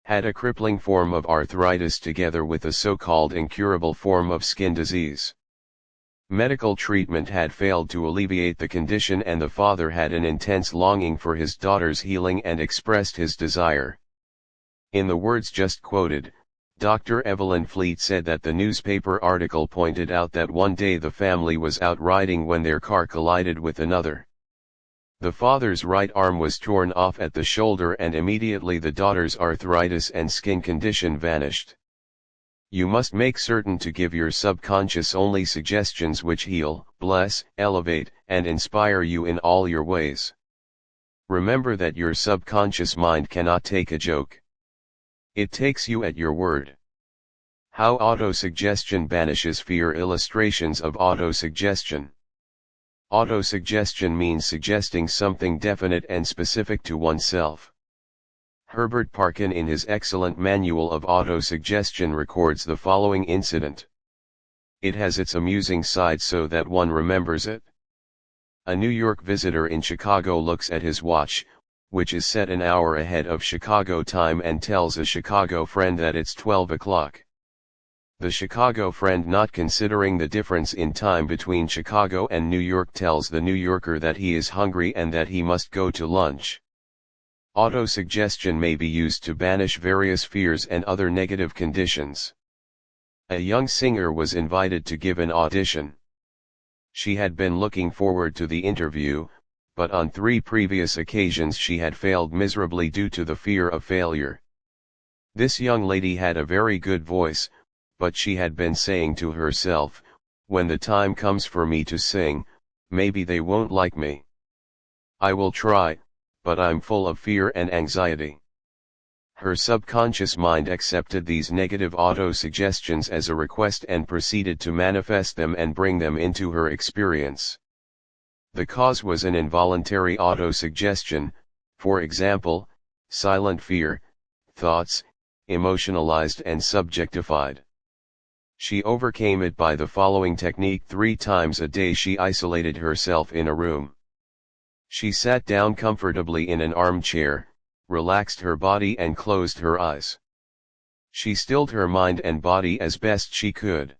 had a crippling form of arthritis together with a so-called incurable form of skin disease. Medical treatment had failed to alleviate the condition, and the father had an intense longing for his daughter's healing and expressed his desire. In the words just quoted, Dr. Evelyn Fleet said that the newspaper article pointed out that one day the family was out riding when their car collided with another. The father's right arm was torn off at the shoulder, and immediately the daughter's arthritis and skin condition vanished. You must make certain to give your subconscious only suggestions which heal, bless, elevate, and inspire you in all your ways. Remember that your subconscious mind cannot take a joke. It takes you at your word. How autosuggestion banishes fear. Illustrations of autosuggestion. Autosuggestion means suggesting something definite and specific to oneself. Herbert Parkin, in his excellent manual of autosuggestion, records the following incident. It has its amusing side so that one remembers it. A New York visitor in Chicago looks at his watch, which is set an hour ahead of Chicago time, and tells a Chicago friend that it's 12 o'clock. The Chicago friend, not considering the difference in time between Chicago and New York, tells the New Yorker that he is hungry and that he must go to lunch. Autosuggestion may be used to banish various fears and other negative conditions. A young singer was invited to give an audition. She had been looking forward to the interview, but on 3 previous occasions she had failed miserably due to the fear of failure. This young lady had a very good voice, but she had been saying to herself, "When the time comes for me to sing, maybe they won't like me. I will try, but I'm full of fear and anxiety." Her subconscious mind accepted these negative auto-suggestions as a request and proceeded to manifest them and bring them into her experience. The cause was an involuntary auto-suggestion, for example, silent fear, thoughts, emotionalized and subjectified. She overcame it by the following technique. 3 times a day she isolated herself in a room. She sat down comfortably in an armchair, relaxed her body and closed her eyes. She stilled her mind and body as best she could.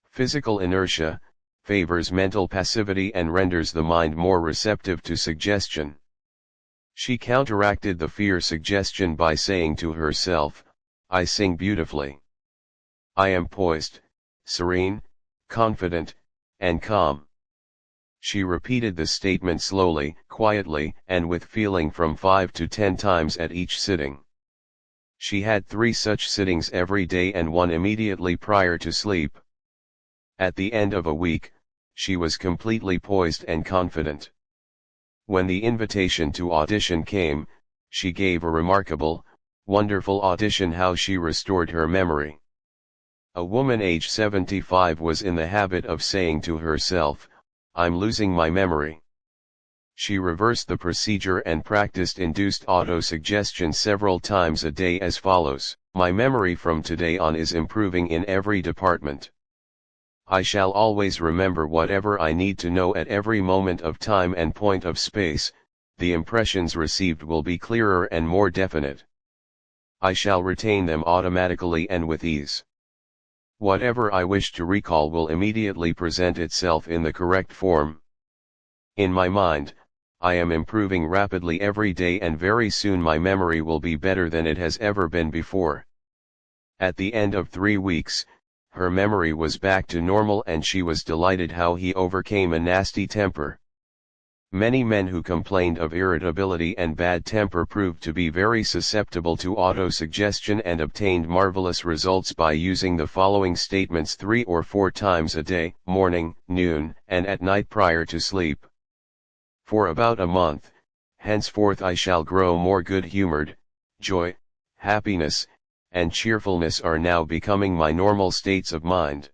Physical inertia favors mental passivity and renders the mind more receptive to suggestion. She counteracted the fear suggestion by saying to herself, "I sing beautifully. I am poised, serene, confident, and calm." She repeated the statement slowly, quietly, and with feeling from 5 to 10 times at each sitting. She had 3 such sittings every day and 1 immediately prior to sleep. At the end of a week, she was completely poised and confident. When the invitation to audition came, she gave a remarkable, wonderful audition. How she restored her memory. A woman aged 75 was in the habit of saying to herself, "I'm losing my memory." She reversed the procedure and practiced induced auto-suggestion several times a day as follows: "My memory from today on is improving in every department. I shall always remember whatever I need to know at every moment of time and point of space. The impressions received will be clearer and more definite. I shall retain them automatically and with ease. Whatever I wish to recall will immediately present itself in the correct form. In my mind, I am improving rapidly every day, and very soon my memory will be better than it has ever been before." At the end of 3 weeks, her memory was back to normal and she was delighted how he overcame a nasty temper. Many men who complained of irritability and bad temper proved to be very susceptible to autosuggestion and obtained marvelous results by using the following statements 3 or 4 times a day, morning, noon, and at night prior to sleep. For about a month, henceforth I shall grow more good-humored. Joy, happiness, and cheerfulness are now becoming my normal states of mind.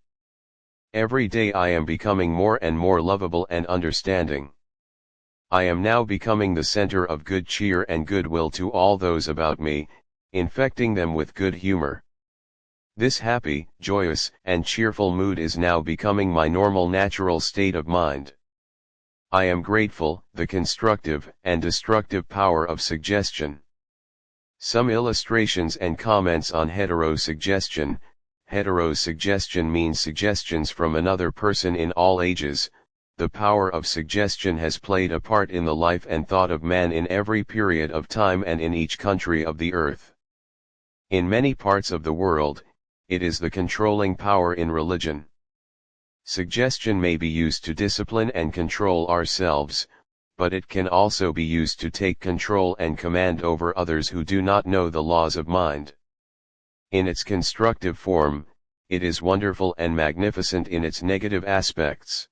Every day I am becoming more and more lovable and understanding. I am now becoming the center of good cheer and goodwill to all those about me, infecting them with good humor. This happy, joyous, and cheerful mood is now becoming my normal natural state of mind. I am grateful. The constructive and destructive power of suggestion. Some illustrations and comments on heterosuggestion. Heterosuggestion means suggestions from another person in all ages. The power of suggestion has played a part in the life and thought of man in every period of time and in each country of the earth. In many parts of the world, it is the controlling power in religion. Suggestion may be used to discipline and control ourselves, but it can also be used to take control and command over others who do not know the laws of mind. In its constructive form, it is wonderful and magnificent in its negative aspects.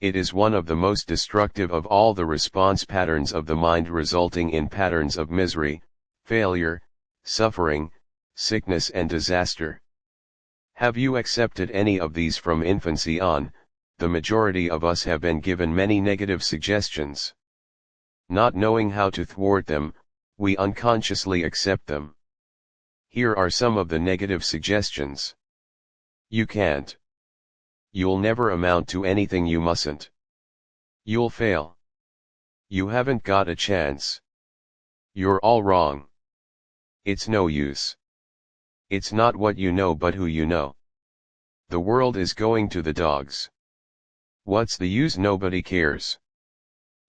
It is one of the most destructive of all the response patterns of the mind, resulting in patterns of misery, failure, suffering, sickness and disaster. Have you accepted any of these from infancy on? The majority of us have been given many negative suggestions. Not knowing how to thwart them, we unconsciously accept them. Here are some of the negative suggestions. You can't. You'll never amount to anything. You mustn't. You'll fail. You haven't got a chance. You're all wrong. It's no use. It's not what you know but who you know. The world is going to the dogs. What's the use? Nobody cares.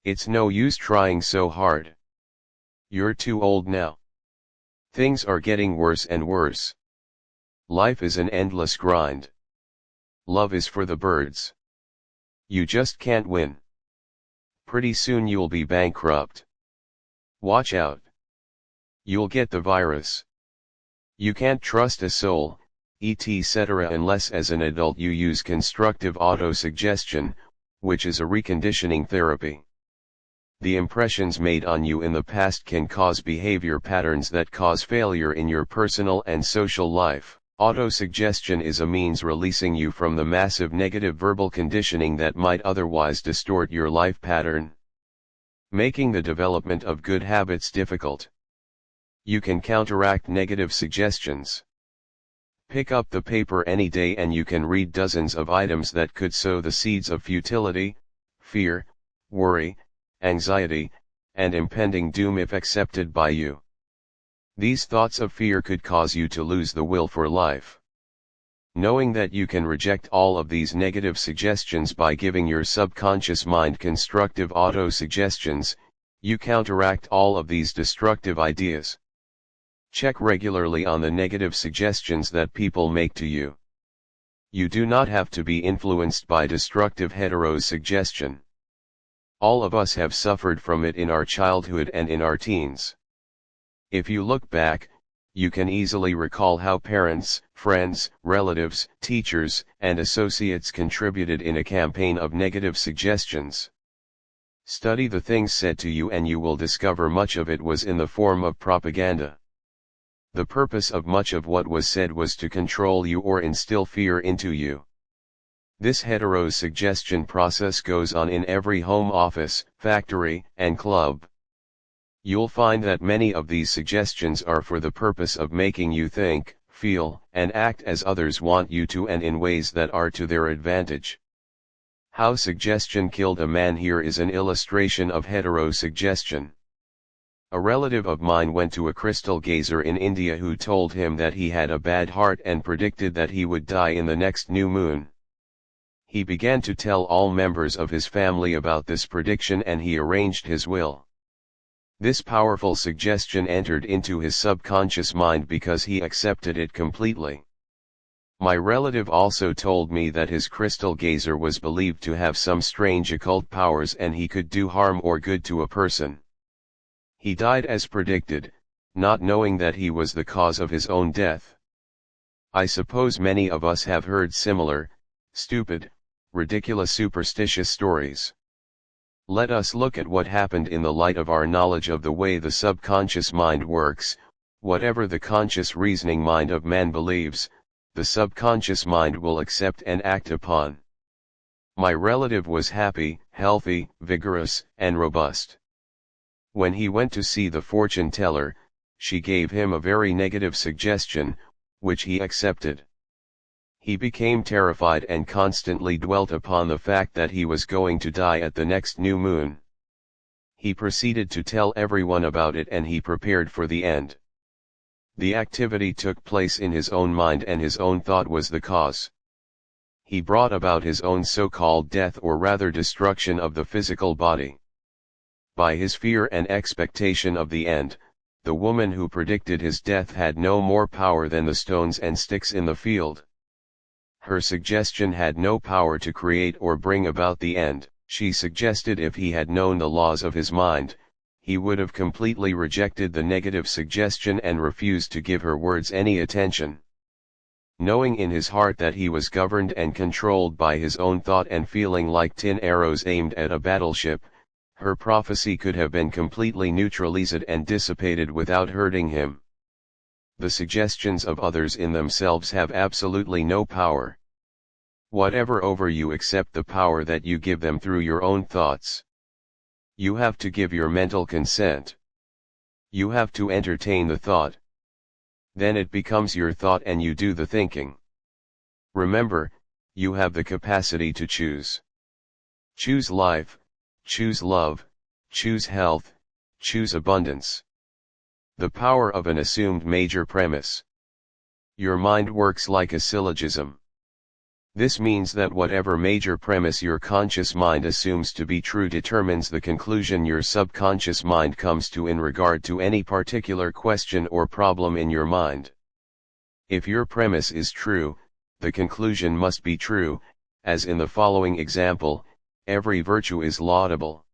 It's no use trying so hard. You're too old now. Things are getting worse and worse. Life is an endless grind. Love is for the birds. You just can't win. Pretty soon you'll be bankrupt. Watch out. You'll get the virus. You can't trust a soul, etc. unless as an adult you use constructive autosuggestion, which is a reconditioning therapy. The impressions made on you in the past can cause behavior patterns that cause failure in your personal and social life. Autosuggestion is a means releasing you from the massive negative verbal conditioning that might otherwise distort your life pattern, making the development of good habits difficult. You can counteract negative suggestions. Pick up the paper any day and you can read dozens of items that could sow the seeds of futility, fear, worry, anxiety, and impending doom if accepted by you. These thoughts of fear could cause you to lose the will for life. Knowing that you can reject all of these negative suggestions by giving your subconscious mind constructive auto-suggestions, you counteract all of these destructive ideas. Check regularly on the negative suggestions that people make to you. You do not have to be influenced by destructive heterosuggestion. All of us have suffered from it in our childhood and in our teens. If you look back, you can easily recall how parents, friends, relatives, teachers, and associates contributed in a campaign of negative suggestions. Study the things said to you and you will discover much of it was in the form of propaganda. The purpose of much of what was said was to control you or instill fear into you. This heterosuggestion process goes on in every home, office, factory, and club. You'll find that many of these suggestions are for the purpose of making you think, feel, and act as others want you to and in ways that are to their advantage. How suggestion killed a man. Here is an illustration of heterosuggestion. A relative of mine went to a crystal gazer in India who told him that he had a bad heart and predicted that he would die in the next new moon. He began to tell all members of his family about this prediction and he arranged his will. This powerful suggestion entered into his subconscious mind because he accepted it completely. My relative also told me that his crystal gazer was believed to have some strange occult powers and he could do harm or good to a person. He died as predicted, not knowing that he was the cause of his own death. I suppose many of us have heard similar, stupid, ridiculous superstitious stories. Let us look at what happened in the light of our knowledge of the way the subconscious mind works. Whatever the conscious reasoning mind of man believes, the subconscious mind will accept and act upon. My relative was happy, healthy, vigorous, and robust. When he went to see the fortune teller, she gave him a very negative suggestion, which he accepted. He became terrified and constantly dwelt upon the fact that he was going to die at the next new moon. He proceeded to tell everyone about it and he prepared for the end. The activity took place in his own mind and his own thought was the cause. He brought about his own so-called death or rather destruction of the physical body. By his fear and expectation of the end, the woman who predicted his death had no more power than the stones and sticks in the field. Her suggestion had no power to create or bring about the end. She suggested if he had known the laws of his mind, he would have completely rejected the negative suggestion and refused to give her words any attention. Knowing in his heart that he was governed and controlled by his own thought and feeling like tin arrows aimed at a battleship, her prophecy could have been completely neutralized and dissipated without hurting him. The suggestions of others in themselves have absolutely no power whatever over you except the power that you give them through your own thoughts. You have to give your mental consent. You have to entertain the thought. Then it becomes your thought and you do the thinking. Remember, you have the capacity to choose. Choose life, choose love, choose health, choose abundance. The power of an assumed major premise. Your mind works like a syllogism. This means that whatever major premise your conscious mind assumes to be true determines the conclusion your subconscious mind comes to in regard to any particular question or problem in your mind. If your premise is true, the conclusion must be true, as in the following example, every virtue is laudable.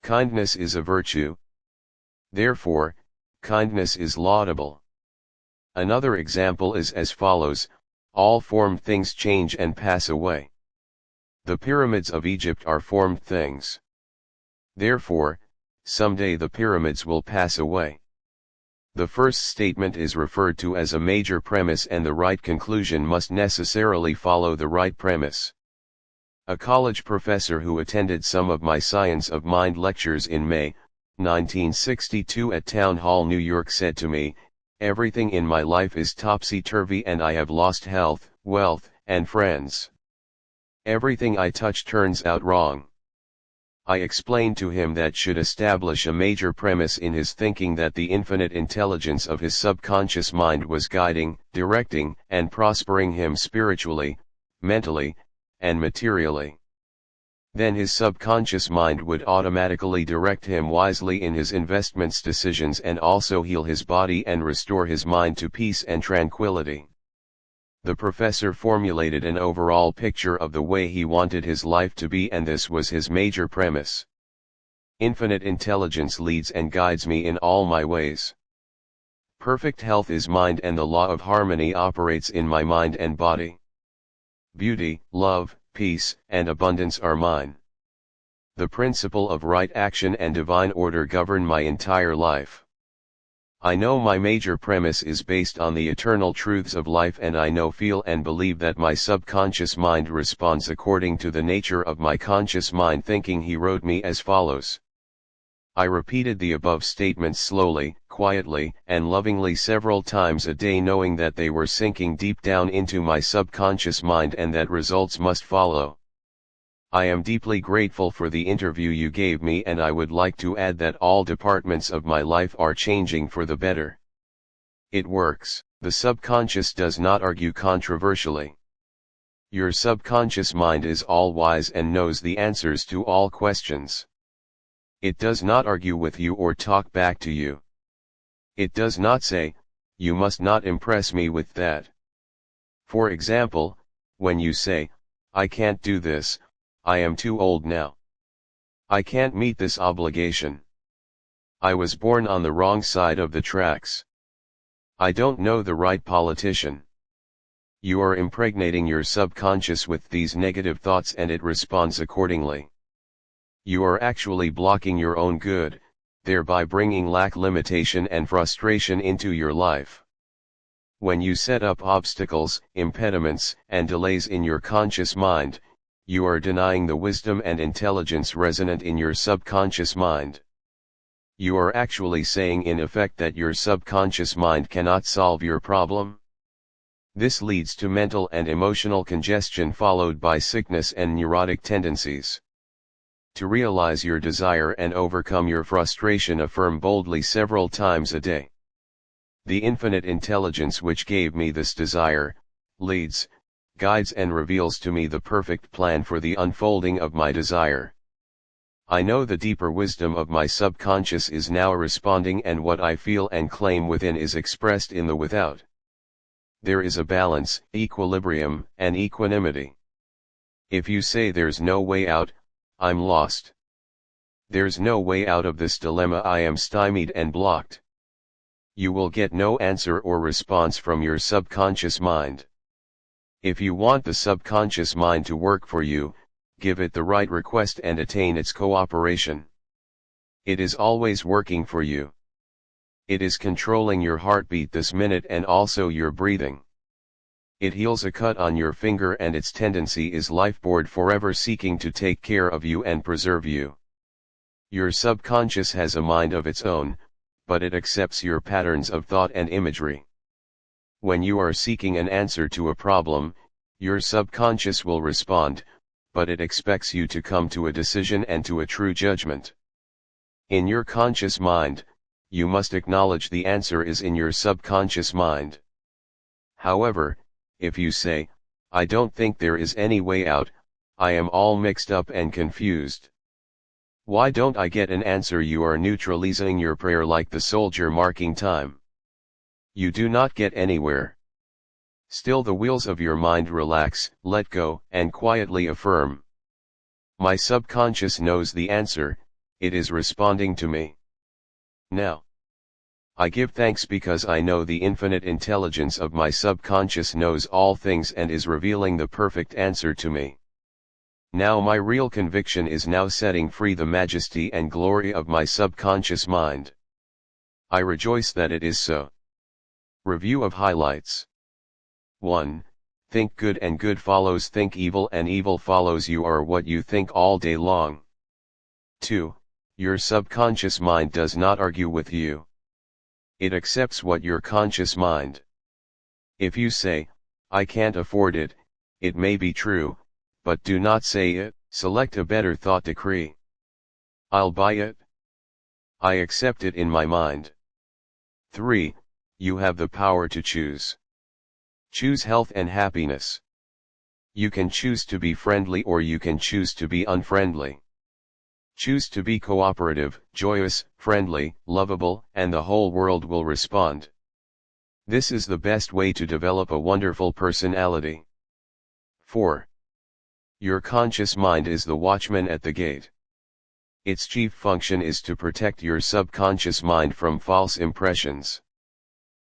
Kindness is a virtue. Therefore, kindness is laudable. Another example is as follows: all formed things change and pass away. The pyramids of Egypt are formed things. Therefore, someday the pyramids will pass away. The first statement is referred to as a major premise and the right conclusion must necessarily follow the right premise. A college professor who attended some of my Science of Mind lectures in May, 1962 at Town Hall, New York said to me, "Everything in my life is topsy-turvy and I have lost health, wealth, and friends. Everything I touch turns out wrong." I explained to him that should establish a major premise in his thinking that the infinite intelligence of his subconscious mind was guiding, directing, and prospering him spiritually, mentally, and materially. Then his subconscious mind would automatically direct him wisely in his investments decisions and also heal his body and restore his mind to peace and tranquility. The professor formulated an overall picture of the way he wanted his life to be, and this was his major premise. Infinite intelligence leads and guides me in all my ways. Perfect health is mind and the law of harmony operates in my mind and body. Beauty, love, peace, and abundance are mine. The principle of right action and divine order govern my entire life. I know my major premise is based on the eternal truths of life, and I know, feel, and believe that my subconscious mind responds according to the nature of my conscious mind thinking. He wrote me as follows. I repeated the above statements slowly, quietly, and lovingly several times a day, knowing that they were sinking deep down into my subconscious mind and that results must follow. I am deeply grateful for the interview you gave me, and I would like to add that all departments of my life are changing for the better. It works. The subconscious does not argue controversially. Your subconscious mind is all-wise and knows the answers to all questions. It does not argue with you or talk back to you. It does not say, "You must not impress me with that." For example, when you say, "I can't do this, I am too old now. I can't meet this obligation. I was born on the wrong side of the tracks. I don't know the right politician." You are impregnating your subconscious with these negative thoughts and it responds accordingly. You are actually blocking your own good, thereby bringing lack, limitation, and frustration into your life. When you set up obstacles, impediments, and delays in your conscious mind, you are denying the wisdom and intelligence resonant in your subconscious mind. You are actually saying in effect that your subconscious mind cannot solve your problem. This leads to mental and emotional congestion followed by sickness and neurotic tendencies. To realize your desire and overcome your frustration, affirm boldly several times a day. The infinite intelligence which gave me this desire, leads, guides and reveals to me the perfect plan for the unfolding of my desire. I know the deeper wisdom of my subconscious is now responding, and what I feel and claim within is expressed in the without. There is a balance, equilibrium, and equanimity. If you say there's no way out, I'm lost. There's no way out of this dilemma, I am stymied and blocked. You will get no answer or response from your subconscious mind. If you want the subconscious mind to work for you, give it the right request and attain its cooperation. It is always working for you. It is controlling your heartbeat this minute and also your breathing. It heals a cut on your finger, and its tendency is lifeboard, forever seeking to take care of you and preserve you. Your subconscious has a mind of its own, but it accepts your patterns of thought and imagery. When you are seeking an answer to a problem, your subconscious will respond, but it expects you to come to a decision and to a true judgment. In your conscious mind, you must acknowledge the answer is in your subconscious mind. However, if you say, I don't think there is any way out, I am all mixed up and confused. Why don't I get an answer? You are neutralizing your prayer like the soldier marking time. You do not get anywhere. Still the wheels of your mind relax, let go, and quietly affirm. My subconscious knows the answer, it is responding to me. Now, I give thanks because I know the infinite intelligence of my subconscious knows all things and is revealing the perfect answer to me. Now my real conviction is now setting free the majesty and glory of my subconscious mind. I rejoice that it is so. Review of highlights. 1. Think good and good follows think evil and evil follows. You are what you think all day long. 2. Your subconscious mind does not argue with you. It accepts what your conscious mind. If you say, I can't afford it, it may be true, but do not say it. Select a better thought decree. I'll buy it. I accept it in my mind. 3. You have the power to choose. Choose health and happiness. You can choose to be friendly or you can choose to be unfriendly. Choose to be cooperative, joyous, friendly, lovable, and the whole world will respond. This is the best way to develop a wonderful personality. 4. Your conscious mind is the watchman at the gate. Its chief function is to protect your subconscious mind from false impressions.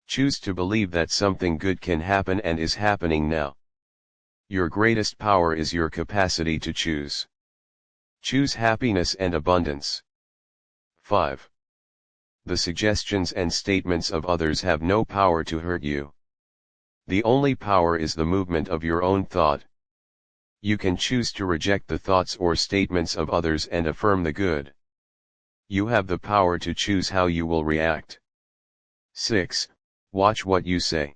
Choose to believe that something good can happen and is happening now. Your greatest power is your capacity to choose. Choose happiness and abundance. 5. The suggestions and statements of others have no power to hurt you. The only power is the movement of your own thought. You can choose to reject the thoughts or statements of others and affirm the good. You have the power to choose how you will react. 6. Watch what you say.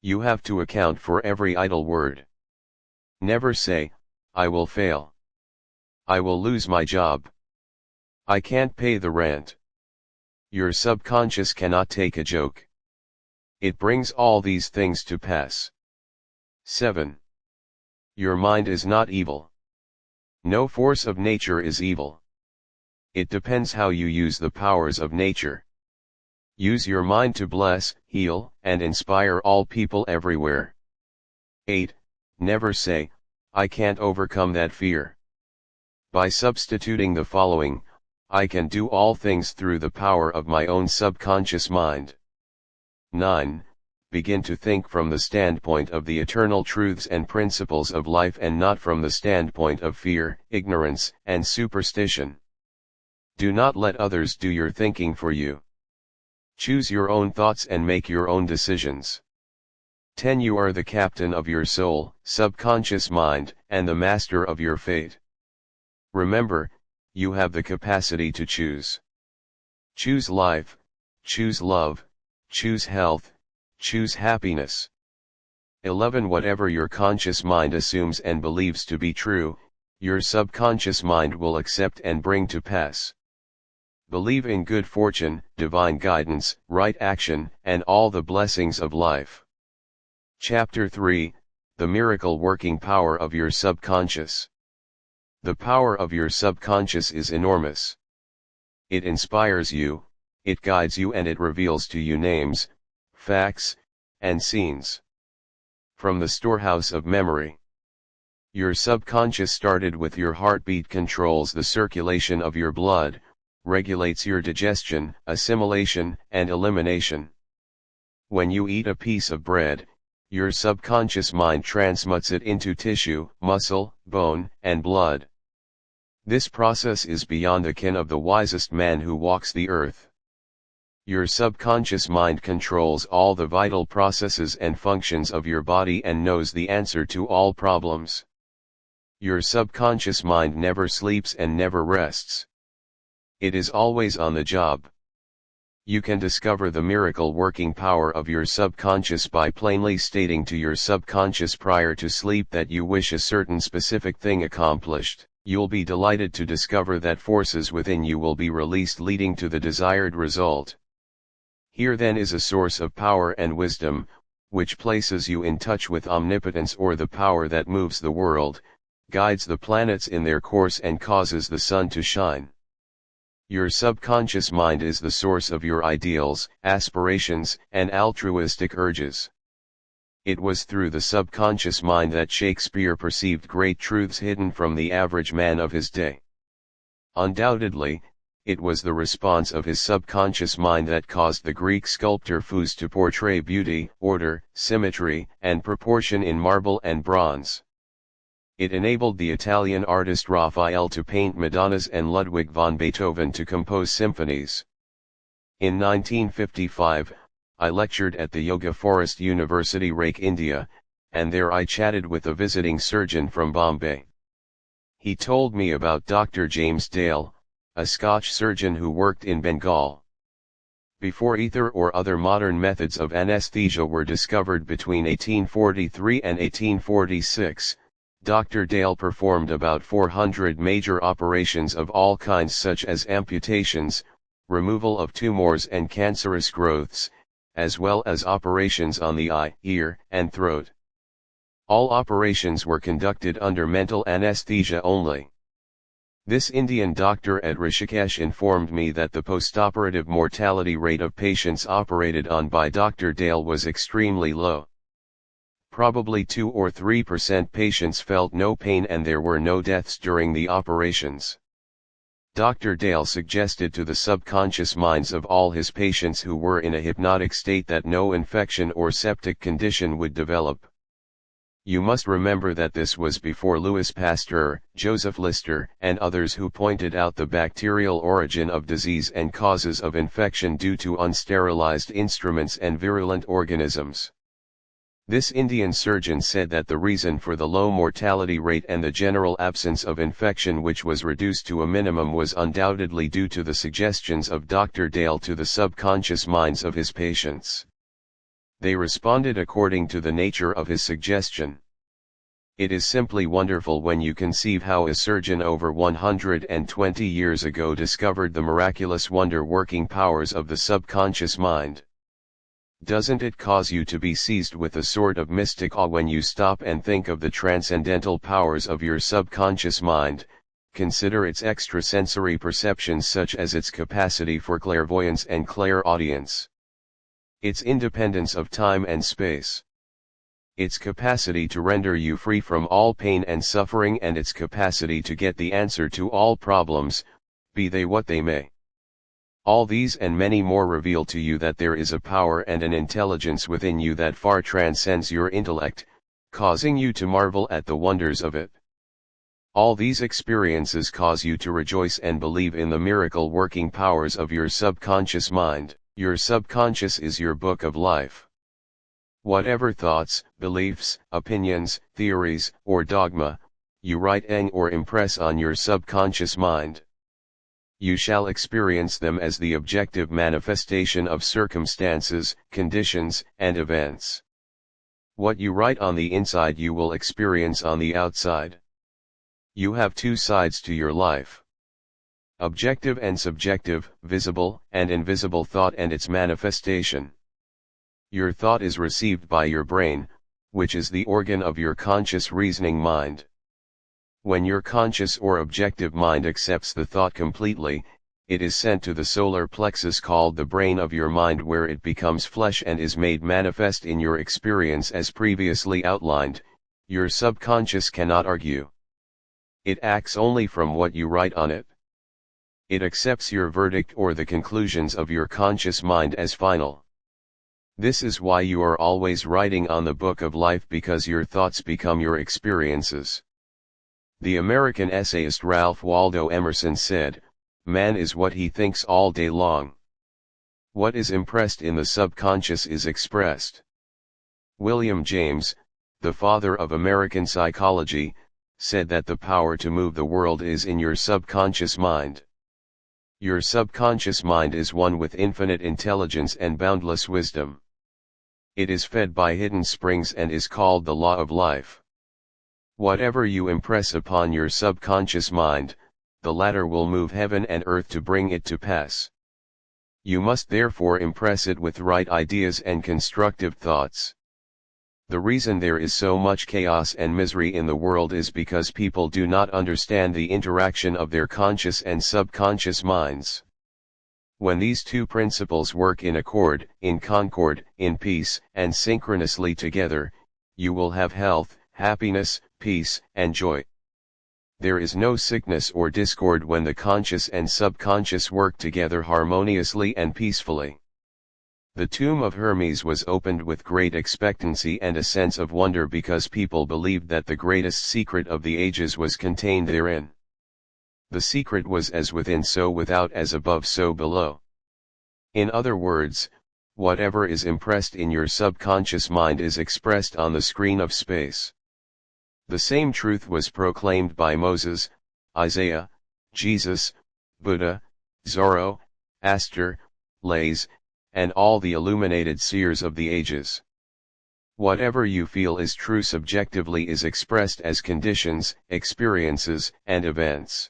You have to account for every idle word. Never say, I will fail. I will lose my job. I can't pay the rent. Your subconscious cannot take a joke. It brings all these things to pass. 7. Your mind is not evil. No force of nature is evil. It depends how you use the powers of nature. Use your mind to bless, heal, and inspire all people everywhere. 8. Never say, I can't overcome that fear. By substituting the following, I can do all things through the power of my own subconscious mind. 9. Begin to think from the standpoint of the eternal truths and principles of life and not from the standpoint of fear, ignorance, and superstition. Do not let others do your thinking for you. Choose your own thoughts and make your own decisions. 10. You are the captain of your soul, subconscious mind, and the master of your fate. Remember, you have the capacity to choose. Choose life, choose love, choose health, choose happiness. 11. Whatever your conscious mind assumes and believes to be true, your subconscious mind will accept and bring to pass. Believe in good fortune, divine guidance, right action, and all the blessings of life. Chapter 3, The Miracle Working Power of Your Subconscious. The power of your subconscious is enormous. It inspires you, it guides you, and it reveals to you names, facts, and scenes from the storehouse of memory. Your subconscious started with your heartbeat, controls the circulation of your blood, regulates your digestion, assimilation, and elimination. When you eat a piece of bread, your subconscious mind transmutes it into tissue, muscle, bone, and blood. This process is beyond the ken of the wisest man who walks the earth. Your subconscious mind controls all the vital processes and functions of your body and knows the answer to all problems. Your subconscious mind never sleeps and never rests. It is always on the job. You can discover the miracle working power of your subconscious by plainly stating to your subconscious prior to sleep that you wish a certain specific thing accomplished. You'll be delighted to discover that forces within you will be released, leading to the desired result. Here then is a source of power and wisdom, which places you in touch with omnipotence, or the power that moves the world, guides the planets in their course, and causes the sun to shine. Your subconscious mind is the source of your ideals, aspirations, and altruistic urges. It was through the subconscious mind that Shakespeare perceived great truths hidden from the average man of his day. Undoubtedly, it was the response of his subconscious mind that caused the Greek sculptor Phus to portray beauty, order, symmetry, and proportion in marble and bronze. It enabled the Italian artist Raphael to paint Madonnas and Ludwig van Beethoven to compose symphonies. In 1955, I lectured at the Yoga Forest University, Rake, India, and there I chatted with a visiting surgeon from Bombay. He told me about Dr. James Dale, a Scotch surgeon who worked in Bengal. Before ether or other modern methods of anesthesia were discovered between 1843 and 1846, Dr. Dale performed about 400 major operations of all kinds, such as amputations, removal of tumors and cancerous growths, as well as operations on the eye, ear, and throat. All operations were conducted under mental anesthesia only. This Indian doctor at Rishikesh informed me that the postoperative mortality rate of patients operated on by Dr. Dale was extremely low. Probably 2 or 3% patients felt no pain, and there were no deaths during the operations. Dr. Dale suggested to the subconscious minds of all his patients who were in a hypnotic state that no infection or septic condition would develop. You must remember that this was before Louis Pasteur, Joseph Lister, and others, who pointed out the bacterial origin of disease and causes of infection due to unsterilized instruments and virulent organisms. This Indian surgeon said that the reason for the low mortality rate and the general absence of infection, which was reduced to a minimum, was undoubtedly due to the suggestions of Dr. Dale to the subconscious minds of his patients. They responded according to the nature of his suggestion. It is simply wonderful when you conceive how a surgeon over 120 years ago discovered the miraculous wonder-working powers of the subconscious mind. Doesn't it cause you to be seized with a sort of mystic awe when you stop and think of the transcendental powers of your subconscious mind? Consider its extrasensory perceptions, such as its capacity for clairvoyance and clairaudience, its independence of time and space, its capacity to render you free from all pain and suffering, and its capacity to get the answer to all problems, be they what they may. All these and many more reveal to you that there is a power and an intelligence within you that far transcends your intellect, causing you to marvel at the wonders of it. All these experiences cause you to rejoice and believe in the miracle working powers of your subconscious mind. Your subconscious is your book of life. Whatever thoughts, beliefs, opinions, theories, or dogma you write or impress on your subconscious mind, you shall experience them as the objective manifestation of circumstances, conditions, and events. What you write on the inside you will experience on the outside. You have two sides to your life. Objective and subjective, visible and invisible thought and its manifestation. Your thought is received by your brain, which is the organ of your conscious reasoning mind. When your conscious or objective mind accepts the thought completely, it is sent to the solar plexus called the brain of your mind, where it becomes flesh and is made manifest in your experience as previously outlined. Your subconscious cannot argue. It acts only from what you write on it. It accepts your verdict or the conclusions of your conscious mind as final. This is why you are always writing on the book of life, because your thoughts become your experiences. The American essayist Ralph Waldo Emerson said, "Man is what he thinks all day long. What is impressed in the subconscious is expressed." William James, the father of American psychology, said that the power to move the world is in your subconscious mind. Your subconscious mind is one with infinite intelligence and boundless wisdom. It is fed by hidden springs and is called the law of life. Whatever you impress upon your subconscious mind, the latter will move heaven and earth to bring it to pass. You must therefore impress it with right ideas and constructive thoughts. The reason there is so much chaos and misery in the world is because people do not understand the interaction of their conscious and subconscious minds. When these two principles work in accord, in concord, in peace, and synchronously together, you will have health, happiness, peace, and joy. There is no sickness or discord when the conscious and subconscious work together harmoniously and peacefully. The tomb of Hermes was opened with great expectancy and a sense of wonder, because people believed that the greatest secret of the ages was contained therein. The secret was as within so without, as above so below. In other words, whatever is impressed in your subconscious mind is expressed on the screen of space. The same truth was proclaimed by Moses, Isaiah, Jesus, Buddha, Zoroaster, Lays, and all the illuminated seers of the ages. Whatever you feel is true subjectively is expressed as conditions, experiences, and events.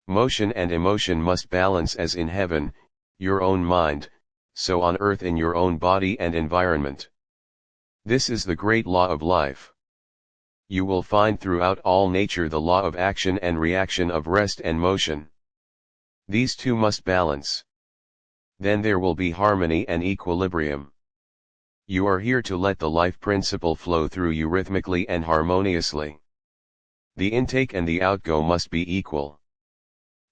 Motion and emotion must balance as in heaven, your own mind, so on earth in your own body and environment. This is the great law of life. You will find throughout all nature the law of action and reaction, of rest and motion. These two must balance. Then there will be harmony and equilibrium. You are here to let the life principle flow through you rhythmically and harmoniously. The intake and the outgo must be equal.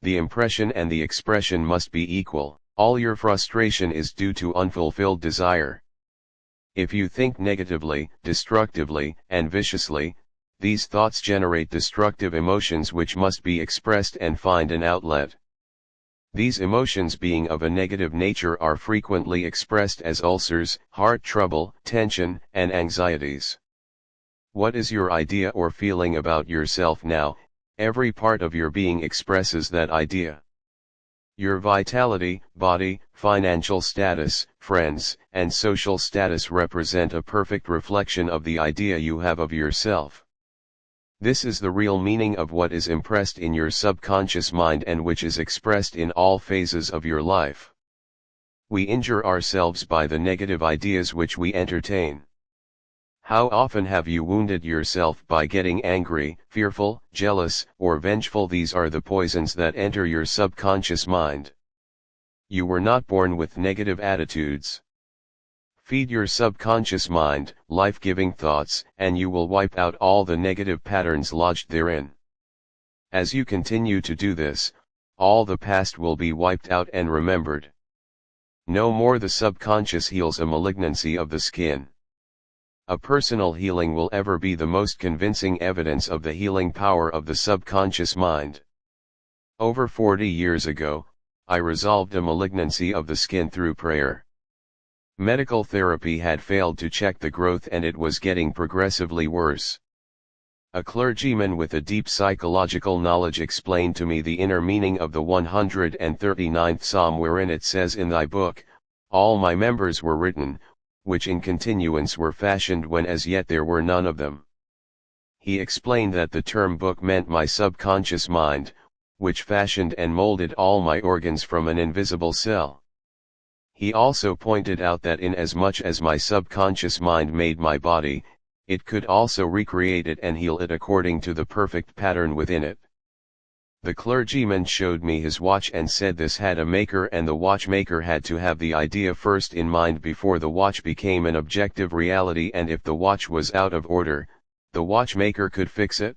The impression and the expression must be equal. All your frustration is due to unfulfilled desire. If you think negatively, destructively, and viciously, these thoughts generate destructive emotions which must be expressed and find an outlet. These emotions, being of a negative nature, are frequently expressed as ulcers, heart trouble, tension, and anxieties. What is your idea or feeling about yourself now? Every part of your being expresses that idea. Your vitality, body, financial status, friends, and social status represent a perfect reflection of the idea you have of yourself. This is the real meaning of what is impressed in your subconscious mind and which is expressed in all phases of your life. We injure ourselves by the negative ideas which we entertain. How often have you wounded yourself by getting angry, fearful, jealous, or vengeful? These are the poisons that enter your subconscious mind. You were not born with negative attitudes. Feed your subconscious mind life-giving thoughts, and you will wipe out all the negative patterns lodged therein. As you continue to do this, all the past will be wiped out and remembered. No more the subconscious heals a malignancy of the skin. A personal healing will ever be the most convincing evidence of the healing power of the subconscious mind. Over 40 years ago, I resolved a malignancy of the skin through prayer. Medical therapy had failed to check the growth and it was getting progressively worse. A clergyman with a deep psychological knowledge explained to me the inner meaning of the 139th Psalm, wherein it says, "In thy book, all my members were written, which in continuance were fashioned when as yet there were none of them." He explained that the term book meant my subconscious mind, which fashioned and molded all my organs from an invisible cell. He also pointed out that inasmuch as my subconscious mind made my body, it could also recreate it and heal it according to the perfect pattern within it. The clergyman showed me his watch and said this had a maker, and the watchmaker had to have the idea first in mind before the watch became an objective reality, and if the watch was out of order, the watchmaker could fix it.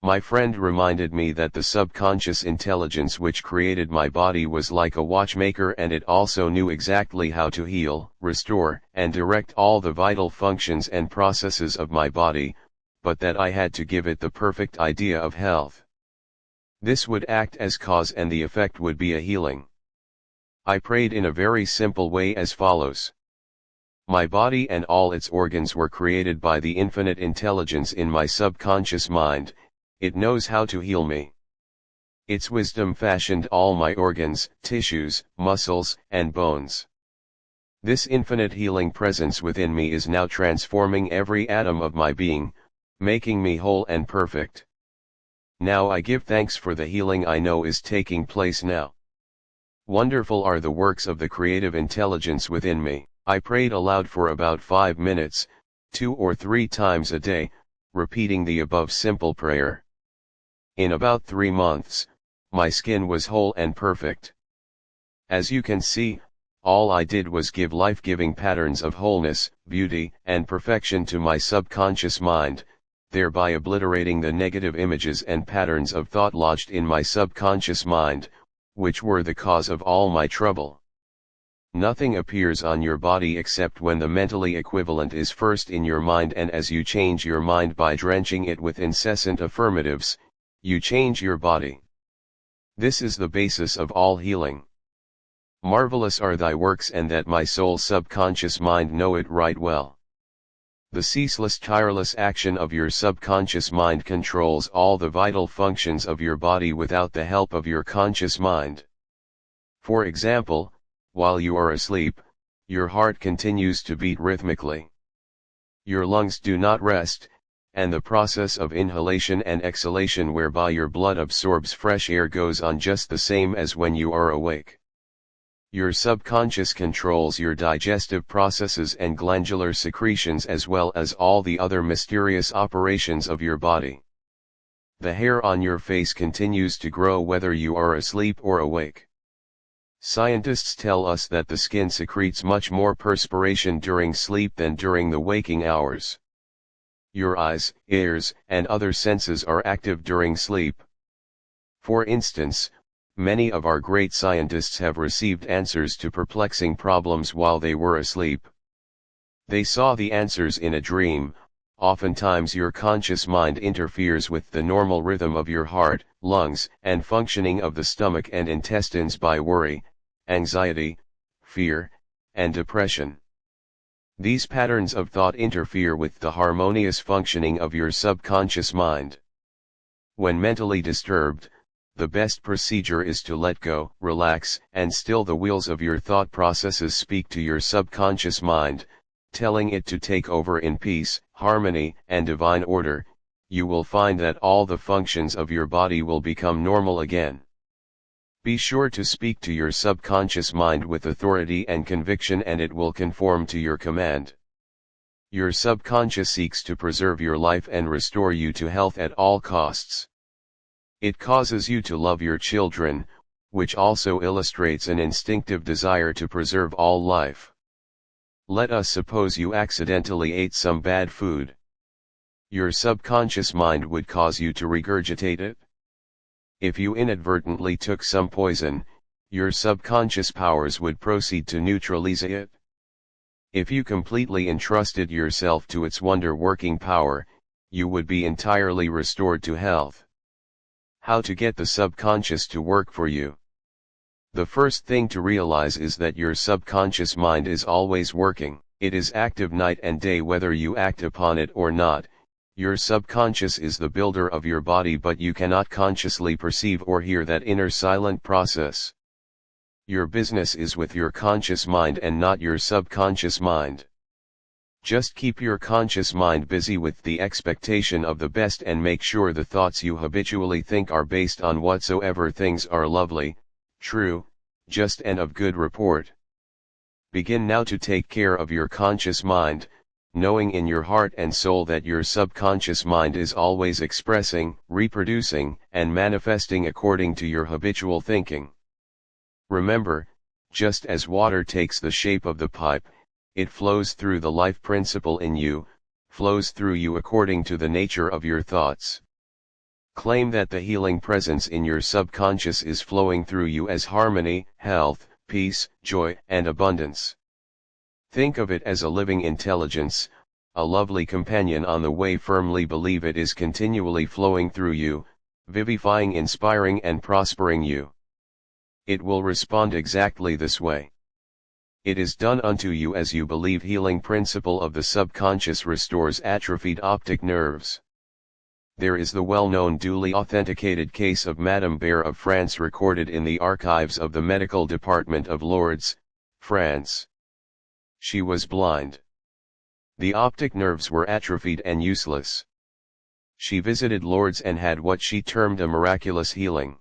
My friend reminded me that the subconscious intelligence which created my body was like a watchmaker, and it also knew exactly how to heal, restore, and direct all the vital functions and processes of my body, but that I had to give it the perfect idea of health. This would act as cause and the effect would be a healing. I prayed in a very simple way as follows. My body and all its organs were created by the infinite intelligence in my subconscious mind. It knows how to heal me. Its wisdom fashioned all my organs, tissues, muscles, and bones. This infinite healing presence within me is now transforming every atom of my being, making me whole and perfect. Now I give thanks for the healing I know is taking place now. Wonderful are the works of the creative intelligence within me. I prayed aloud for about 5 minutes, 2 or 3 times a day, repeating the above simple prayer. In about 3 months, my skin was whole and perfect. As you can see, all I did was give life-giving patterns of wholeness, beauty, and perfection to my subconscious mind, thereby obliterating the negative images and patterns of thought lodged in my subconscious mind, which were the cause of all my trouble. Nothing appears on your body except when the mentally equivalent is first in your mind, and as you change your mind by drenching it with incessant affirmatives, you change your body. This is the basis of all healing. Marvelous are thy works, and that my soul subconscious mind know it right well. The ceaseless tireless action of your subconscious mind controls all the vital functions of your body without the help of your conscious mind. For example, while you are asleep, your heart continues to beat rhythmically. Your lungs do not rest, and the process of inhalation and exhalation whereby your blood absorbs fresh air goes on just the same as when you are awake. Your subconscious controls your digestive processes and glandular secretions as well as all the other mysterious operations of your body. The hair on your face continues to grow whether you are asleep or awake. Scientists tell us that the skin secretes much more perspiration during sleep than during the waking hours. Your eyes, ears, and other senses are active during sleep. For instance, many of our great scientists have received answers to perplexing problems while they were asleep. They saw the answers in a dream. Oftentimes your conscious mind interferes with the normal rhythm of your heart, lungs, and functioning of the stomach and intestines by worry, anxiety, fear, and depression. These patterns of thought interfere with the harmonious functioning of your subconscious mind. When mentally disturbed, the best procedure is to let go, relax, and still the wheels of your thought processes. Speak to your subconscious mind, telling it to take over in peace, harmony, and divine order. You will find that all the functions of your body will become normal again. Be sure to speak to your subconscious mind with authority and conviction, and it will conform to your command. Your subconscious seeks to preserve your life and restore you to health at all costs. It causes you to love your children, which also illustrates an instinctive desire to preserve all life. Let us suppose you accidentally ate some bad food. Your subconscious mind would cause you to regurgitate it. If you inadvertently took some poison, your subconscious powers would proceed to neutralize it. If you completely entrusted yourself to its wonder-working power, you would be entirely restored to health. How to get the subconscious to work for you? The first thing to realize is that your subconscious mind is always working. It is active night and day whether you act upon it or not. Your subconscious is the builder of your body, but you cannot consciously perceive or hear that inner silent process. Your business is with your conscious mind and not your subconscious mind. Just keep your conscious mind busy with the expectation of the best and make sure the thoughts you habitually think are based on whatsoever things are lovely, true, just and of good report. Begin now to take care of your conscious mind, knowing in your heart and soul that your subconscious mind is always expressing, reproducing, and manifesting according to your habitual thinking. Remember, just as water takes the shape of the pipe, it flows through the life principle in you, flows through you according to the nature of your thoughts. Claim that the healing presence in your subconscious is flowing through you as harmony, health, peace, joy, and abundance. Think of it as a living intelligence, a lovely companion on the way. Firmly believe it is continually flowing through you, vivifying, inspiring, and prospering you. It will respond exactly this way. It is done unto you as you believe. Healing principle of the subconscious restores atrophied optic nerves. There is the well-known duly authenticated case of Madame Bear of France recorded in the archives of the medical department of Lourdes, France. She was blind. The optic nerves were atrophied and useless. She visited Lourdes and had what she termed a miraculous healing.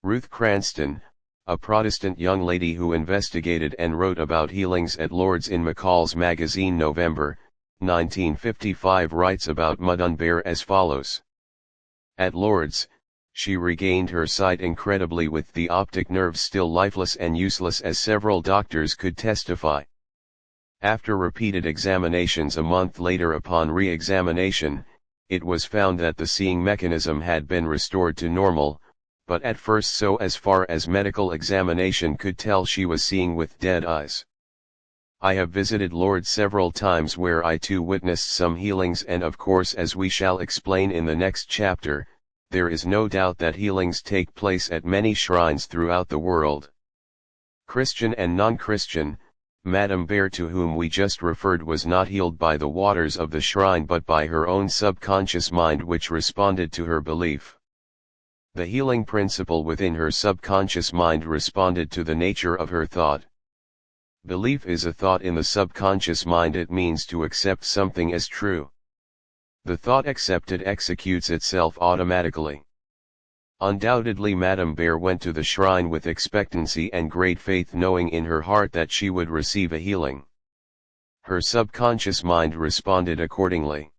Ruth Cranston, a Protestant young lady who investigated and wrote about healings at Lourdes in McCall's magazine November, 1955, writes about Madame Bear as follows. At Lourdes, she regained her sight incredibly with the optic nerves still lifeless and useless, as several doctors could testify. After repeated examinations a month later, upon re-examination, it was found that the seeing mechanism had been restored to normal, but at first, so as far as medical examination could tell, she was seeing with dead eyes. I have visited Lourdes several times where I too witnessed some healings, and of course, as we shall explain in the next chapter, there is no doubt that healings take place at many shrines throughout the world. Christian and non-Christian, Madame Bear, to whom we just referred, was not healed by the waters of the shrine but by her own subconscious mind, which responded to her belief. The healing principle within her subconscious mind responded to the nature of her thought. Belief is a thought in the subconscious mind. It means to accept something as true. The thought accepted executes itself automatically. Undoubtedly, Madame Bear went to the shrine with expectancy and great faith, knowing in her heart that she would receive a healing. Her subconscious mind responded accordingly.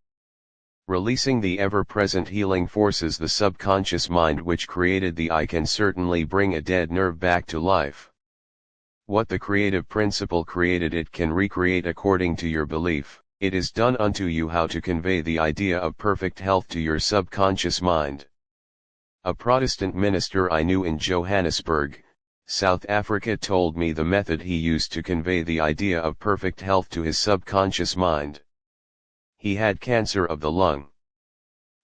Releasing the ever-present healing forces, the subconscious mind which created the eye can certainly bring a dead nerve back to life. What the creative principle created, it can recreate according to your belief. It is done unto you how to convey the idea of perfect health to your subconscious mind. A Protestant minister I knew in Johannesburg, South Africa, told me the method he used to convey the idea of perfect health to his subconscious mind. He had cancer of the lung.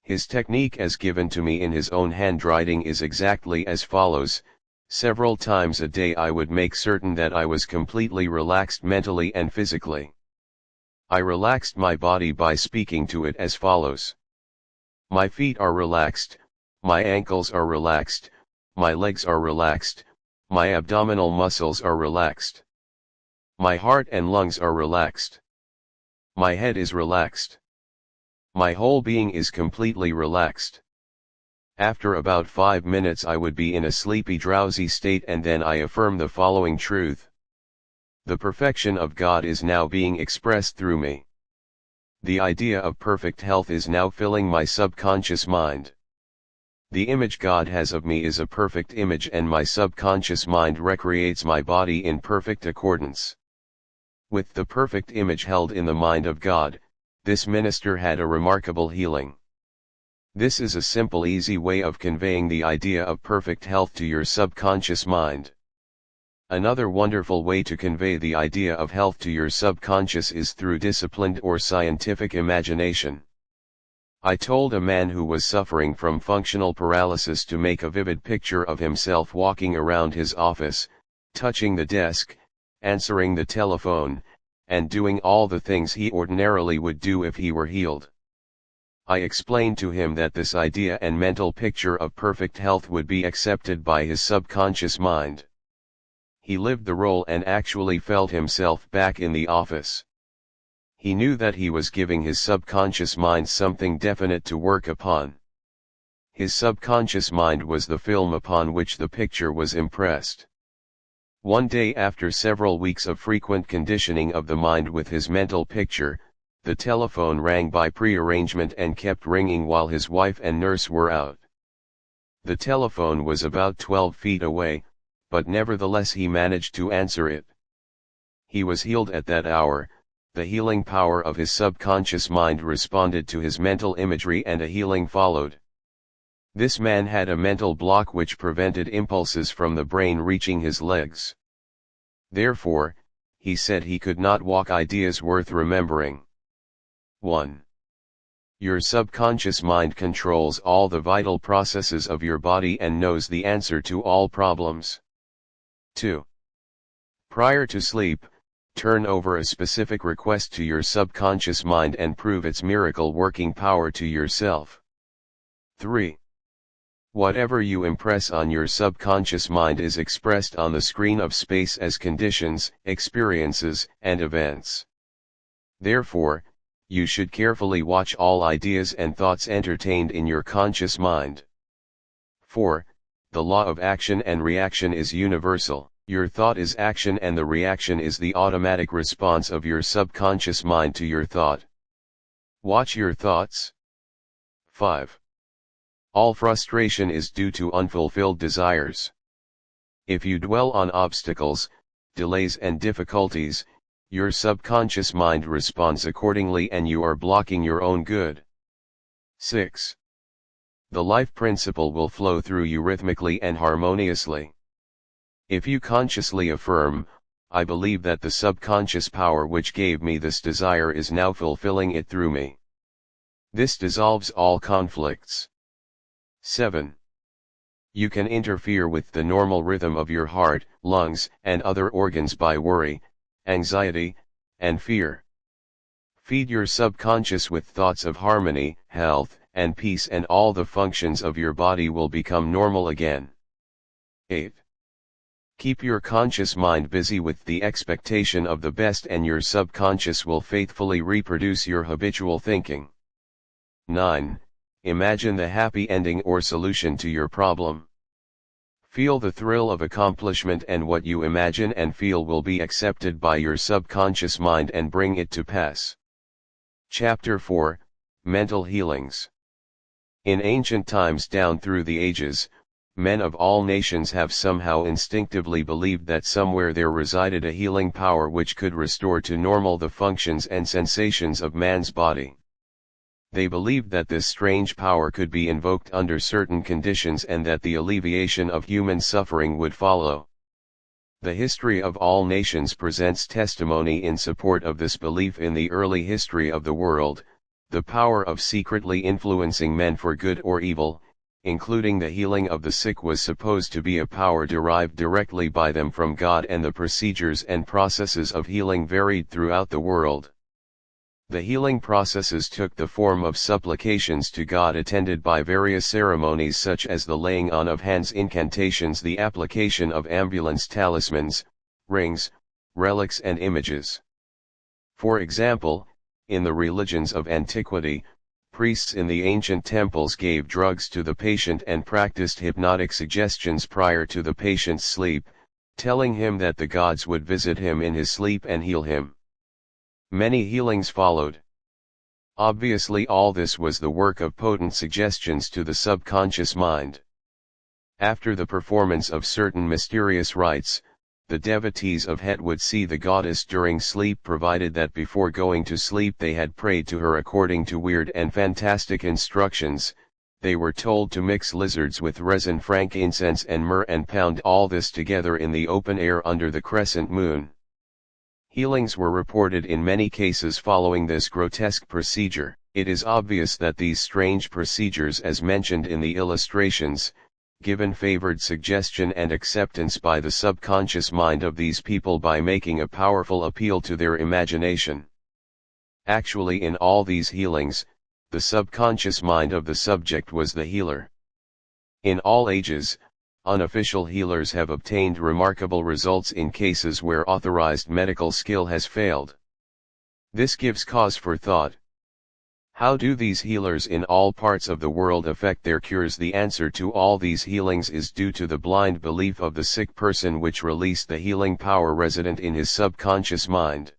His technique, as given to me in his own handwriting, is exactly as follows. Several times a day I would make certain that I was completely relaxed mentally and physically. I relaxed my body by speaking to it as follows. My feet are relaxed, my ankles are relaxed, my legs are relaxed, my abdominal muscles are relaxed. My heart and lungs are relaxed. My head is relaxed. My whole being is completely relaxed. After about 5 minutes I would be in a sleepy, drowsy state, and then I affirm the following truth. The perfection of God is now being expressed through me. The idea of perfect health is now filling my subconscious mind. The image God has of me is a perfect image, and my subconscious mind recreates my body in perfect accordance with the perfect image held in the mind of God. This minister had a remarkable healing. This is a simple, easy way of conveying the idea of perfect health to your subconscious mind. Another wonderful way to convey the idea of health to your subconscious is through disciplined or scientific imagination. I told a man who was suffering from functional paralysis to make a vivid picture of himself walking around his office, touching the desk, answering the telephone, and doing all the things he ordinarily would do if he were healed. I explained to him that this idea and mental picture of perfect health would be accepted by his subconscious mind. He lived the role and actually felt himself back in the office. He knew that he was giving his subconscious mind something definite to work upon. His subconscious mind was the film upon which the picture was impressed. One day, after several weeks of frequent conditioning of the mind with his mental picture, the telephone rang by prearrangement and kept ringing while his wife and nurse were out. The telephone was about 12 feet away, but nevertheless he managed to answer it. He was healed at that hour. The healing power of his subconscious mind responded to his mental imagery and a healing followed. This man had a mental block which prevented impulses from the brain reaching his legs. Therefore, he said he could not walk. Ideas worth remembering. 1. Your subconscious mind controls all the vital processes of your body and knows the answer to all problems. 2. Prior to sleep, turn over a specific request to your subconscious mind and prove its miracle working power to yourself. 3. Whatever you impress on your subconscious mind is expressed on the screen of space as conditions, experiences, and events. Therefore, you should carefully watch all ideas and thoughts entertained in your conscious mind. 4. The law of action and reaction is universal. Your thought is action and the reaction is the automatic response of your subconscious mind to your thought. Watch your thoughts. 5. All frustration is due to unfulfilled desires. If you dwell on obstacles, delays and difficulties, your subconscious mind responds accordingly and you are blocking your own good. 6. The life principle will flow through you rhythmically and harmoniously. If you consciously affirm, I believe that the subconscious power which gave me this desire is now fulfilling it through me. This dissolves all conflicts. 7. You can interfere with the normal rhythm of your heart, lungs, and other organs by worry, anxiety, and fear. Feed your subconscious with thoughts of harmony, health, and peace and all the functions of your body will become normal again. 8. Keep your conscious mind busy with the expectation of the best and your subconscious will faithfully reproduce your habitual thinking. 9. Imagine the happy ending or solution to your problem. Feel the thrill of accomplishment and what you imagine and feel will be accepted by your subconscious mind and bring it to pass. Chapter 4, Mental Healings. In ancient times down through the ages, men of all nations have somehow instinctively believed that somewhere there resided a healing power which could restore to normal the functions and sensations of man's body. They believed that this strange power could be invoked under certain conditions and that the alleviation of human suffering would follow. The history of all nations presents testimony in support of this belief. In the early history of the world, the power of secretly influencing men for good or evil, including the healing of the sick, was supposed to be a power derived directly by them from God, and the procedures and processes of healing varied throughout the world. The healing processes took the form of supplications to God attended by various ceremonies such as the laying on of hands, incantations, the application of ambulance, talismans, rings, relics and images. For example, in the religions of antiquity, priests in the ancient temples gave drugs to the patient and practiced hypnotic suggestions prior to the patient's sleep, telling him that the gods would visit him in his sleep and heal him. Many healings followed. Obviously, all this was the work of potent suggestions to the subconscious mind. After the performance of certain mysterious rites, the devotees of Het would see the goddess during sleep, provided that before going to sleep they had prayed to her according to weird and fantastic instructions. They were told to mix lizards with resin, frankincense and myrrh and pound all this together in the open air under the crescent moon. Healings were reported in many cases following this grotesque procedure. It is obvious that these strange procedures, as mentioned in the illustrations, given favored suggestion and acceptance by the subconscious mind of these people by making a powerful appeal to their imagination. Actually, in all these healings, the subconscious mind of the subject was the healer. In all ages, unofficial healers have obtained remarkable results in cases where authorized medical skill has failed. This gives cause for thought. How do these healers in all parts of the world affect their cures? The answer to all these healings is due to the blind belief of the sick person, which released the healing power resident in his subconscious mind.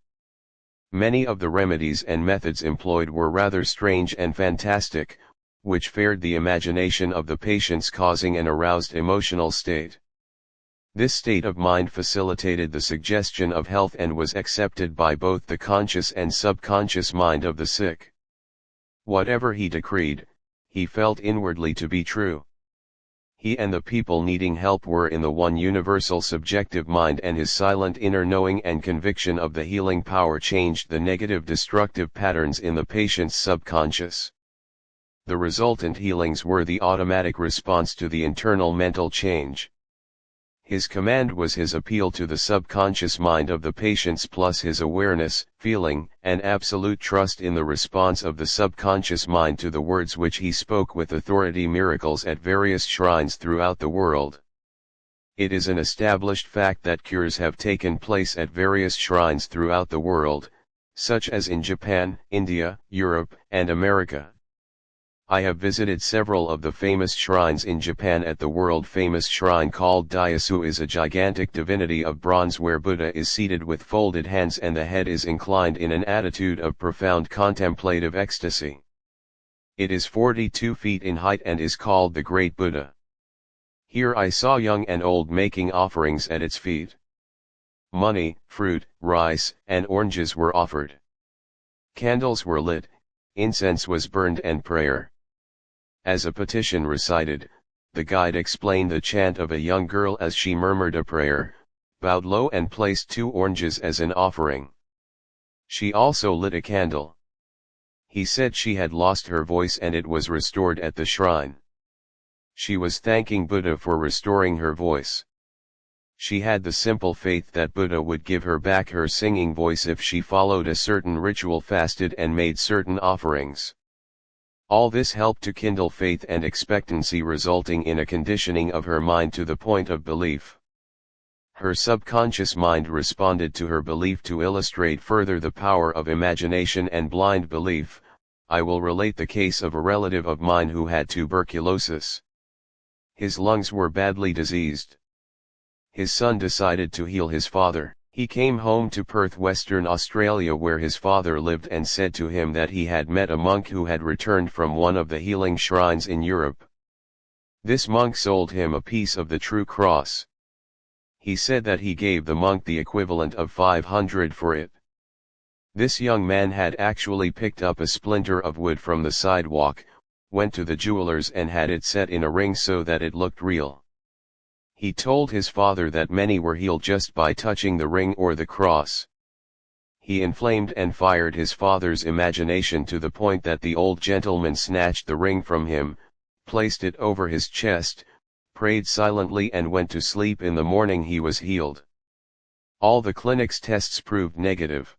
Many of the remedies and methods employed were rather strange and fantastic, which fared the imagination of the patients, causing an aroused emotional state. This state of mind facilitated the suggestion of health and was accepted by both the conscious and subconscious mind of the sick. Whatever he decreed, he felt inwardly to be true. He and the people needing help were in the one universal subjective mind, and his silent inner knowing and conviction of the healing power changed the negative destructive patterns in the patient's subconscious. The resultant healings were the automatic response to the internal mental change. His command was his appeal to the subconscious mind of the patients, plus his awareness, feeling, and absolute trust in the response of the subconscious mind to the words which he spoke with authority. Miracles at various shrines throughout the world. It is an established fact that cures have taken place at various shrines throughout the world, such as in Japan, India, Europe, and America. I have visited several of the famous shrines in Japan. At the world-famous shrine called Daisu is a gigantic divinity of bronze where Buddha is seated with folded hands and the head is inclined in an attitude of profound contemplative ecstasy. It is 42 feet in height and is called the Great Buddha. Here I saw young and old making offerings at its feet. Money, fruit, rice, and oranges were offered. Candles were lit, incense was burned, and prayer. As a petition recited, the guide explained the chant of a young girl as she murmured a prayer, bowed low and placed 2 oranges as an offering. She also lit a candle. He said she had lost her voice and it was restored at the shrine. She was thanking Buddha for restoring her voice. She had the simple faith that Buddha would give her back her singing voice if she followed a certain ritual, fasted, and made certain offerings. All this helped to kindle faith and expectancy, resulting in a conditioning of her mind to the point of belief. Her subconscious mind responded to her belief. To illustrate further the power of imagination and blind belief, I will relate the case of a relative of mine who had tuberculosis. His lungs were badly diseased. His son decided to heal his father. He came home to Perth, Western Australia, where his father lived, and said to him that he had met a monk who had returned from one of the healing shrines in Europe. This monk sold him a piece of the true cross. He said that he gave the monk the equivalent of 500 for it. This young man had actually picked up a splinter of wood from the sidewalk, went to the jeweler's and had it set in a ring so that it looked real. He told his father that many were healed just by touching the ring or the cross. He inflamed and fired his father's imagination to the point that the old gentleman snatched the ring from him, placed it over his chest, prayed silently, and went to sleep. In the morning he was healed. All the clinic's tests proved negative.